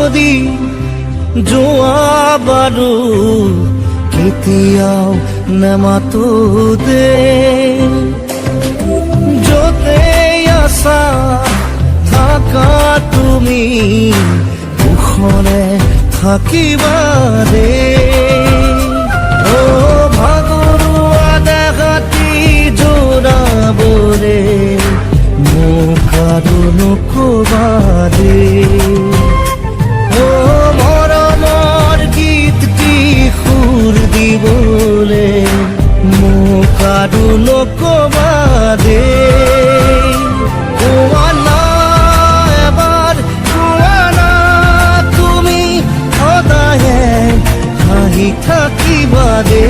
যদি যোৱা বাৰু কেতিয়াও নেমাতো দে য'তে আছা থাকা তুমি কুশলে থাকিবা দে ও ভাগৰুৱা দেহাতি জোৰাবৰে মোক আৰু নকবা দে ও মৰমৰ গীতটি সুৰ দিবলে মোক আৰু নকবা দে কোৱা না এবাৰ কোৱা না তুমি সদায়ে হাঁহি থাকিবা দে